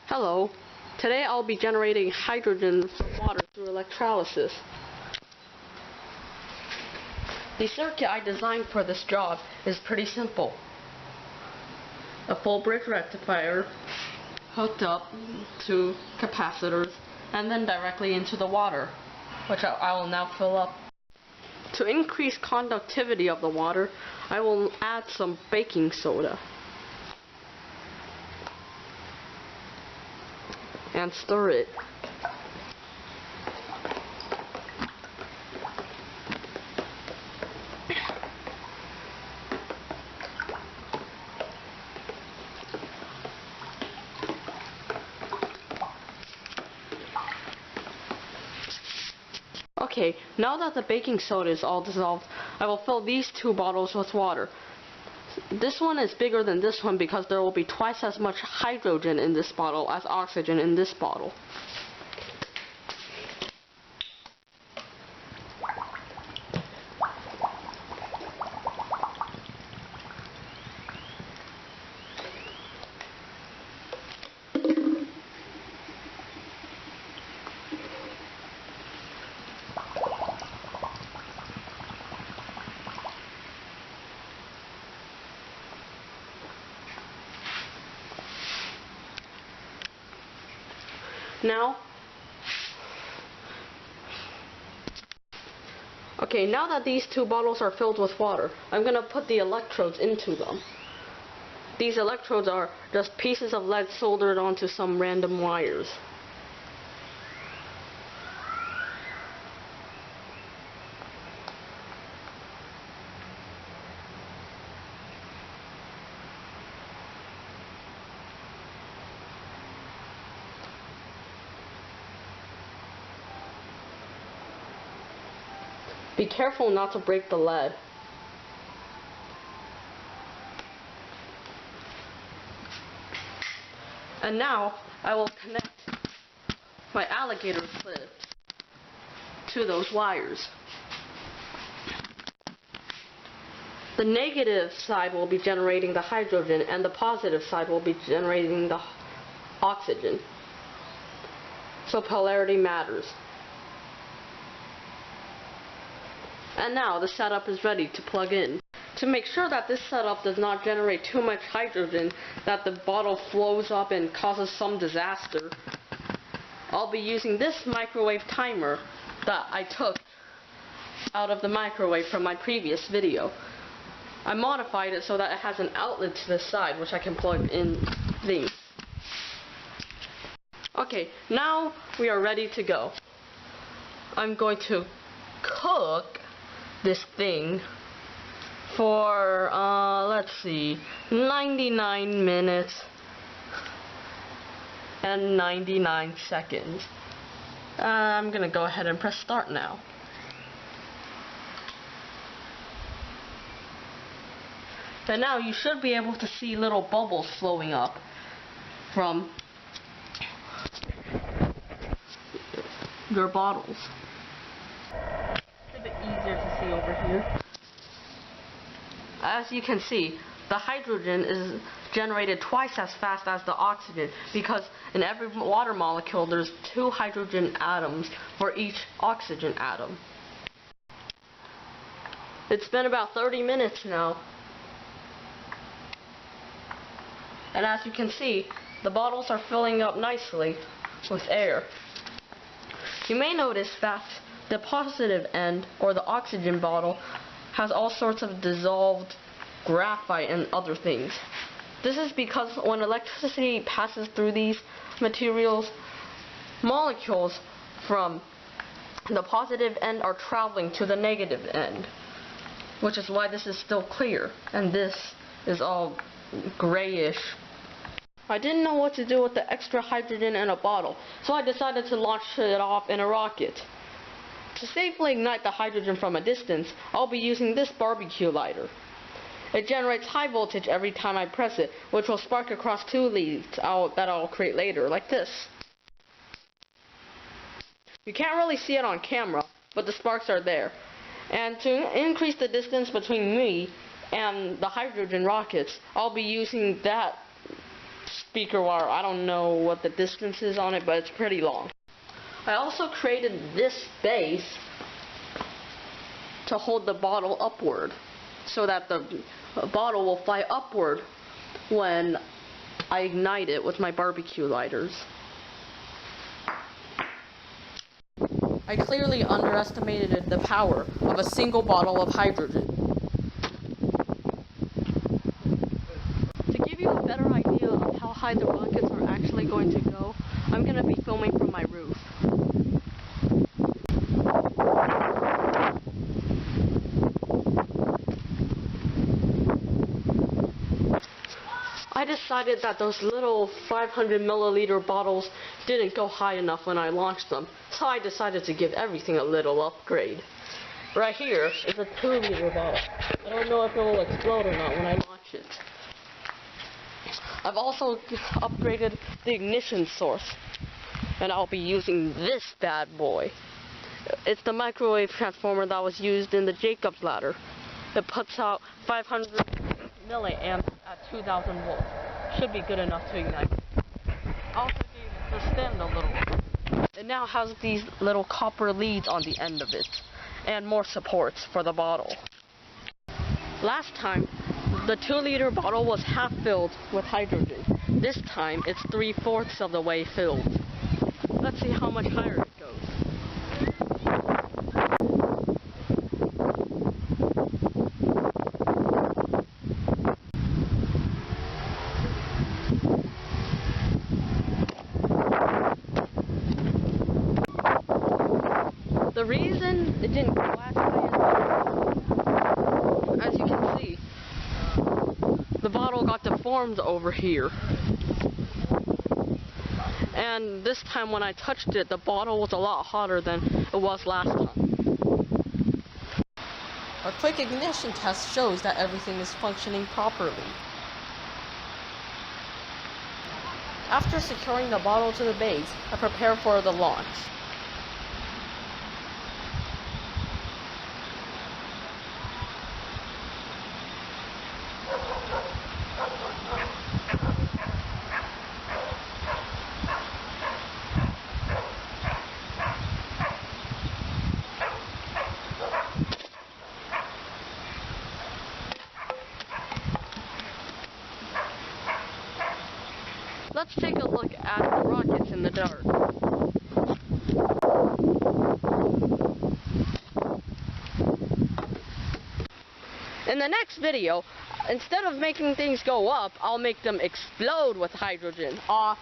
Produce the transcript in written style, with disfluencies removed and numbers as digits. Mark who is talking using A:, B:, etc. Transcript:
A: Hello, today I'll be generating hydrogen from water through electrolysis. The circuit I designed for this job is pretty simple. A full bridge rectifier hooked up to capacitors and then directly into the water, which I will now fill up. To increase conductivity of the water, I will add some baking soda and stir it. Okay, now that the baking soda is all dissolved, I will fill these two bottles with water. This one is bigger than this one because there will be twice as much hydrogen in this bottle as oxygen in this bottle. Now that these two bottles are filled with water, I'm going to put the electrodes into them. These electrodes are just pieces of lead soldered onto some random wires. Be careful not to break the lead. And now I will connect my alligator clips to those wires. The negative side will be generating the hydrogen and the positive side will be generating the oxygen. So polarity matters. And now the setup is ready to plug in. To make sure that this setup does not generate too much hydrogen that the bottle flows up and causes some disaster, I'll be using this microwave timer that I took out of the microwave from my previous video. I modified it so that it has an outlet to the side which I can plug in these. Okay, now we are ready to go. I'm going to cook this thing for, let's see, 99 minutes and 99 seconds. I'm gonna go ahead and press start now. And now you should be able to see little bubbles flowing up from your bottles. A bit easier to see over here. As you can see, the hydrogen is generated twice as fast as the oxygen because in every water molecule there's 2 hydrogen atoms for each oxygen atom. It's been about 30 minutes now. And as you can see, the bottles are filling up nicely with air. You may notice that the positive end, or the oxygen bottle, has all sorts of dissolved graphite and other things. This is because when electricity passes through these materials, molecules from the positive end are traveling to the negative end, which is why this is still clear, and this is all grayish. I didn't know what to do with the extra hydrogen in a bottle, so I decided to launch it off in a rocket. To safely ignite the hydrogen from a distance, I'll be using this barbecue lighter. It generates high voltage every time I press it, which will spark across 2 leads that I'll create later, like this. You can't really see it on camera, but the sparks are there. And to increase the distance between me and the hydrogen rockets, I'll be using that speaker wire. I don't know what the distance is on it, but it's pretty long. I also created this base to hold the bottle upward, so that the bottle will fly upward when I ignite it with my barbecue lighters. I clearly underestimated the power of a single bottle of hydrogen. To give you a better idea of how high the rockets are actually going to go, I'm going to be filming from my roof. I decided that those little 500 milliliter bottles didn't go high enough when I launched them, so I decided to give everything a little upgrade. Right here is a 2-liter bottle. I don't know if it will explode or not when I launch it. I've also upgraded the ignition source, and I'll be using this bad boy. It's the microwave transformer that was used in the Jacob's ladder. It puts out 500 milliamps at 2000 volts. Should be good enough to ignite. I also gave it the stand a little. It now has these little copper leads on the end of it, and more supports for the bottle. Last time, the 2-liter bottle was half filled with hydrogen. This time, it's 3/4 of the way filled. Let's see how much higher it goes. The reason it didn't go as high as you can see, the bottle got deformed over here. And this time when I touched it, the bottle was a lot hotter than it was last time. A quick ignition test shows that everything is functioning properly. After securing the bottle to the base, I prepare for the launch. Let's take a look at the rockets in the dark. In the next video, instead of making things go up, I'll make them explode with hydrogen. Aw,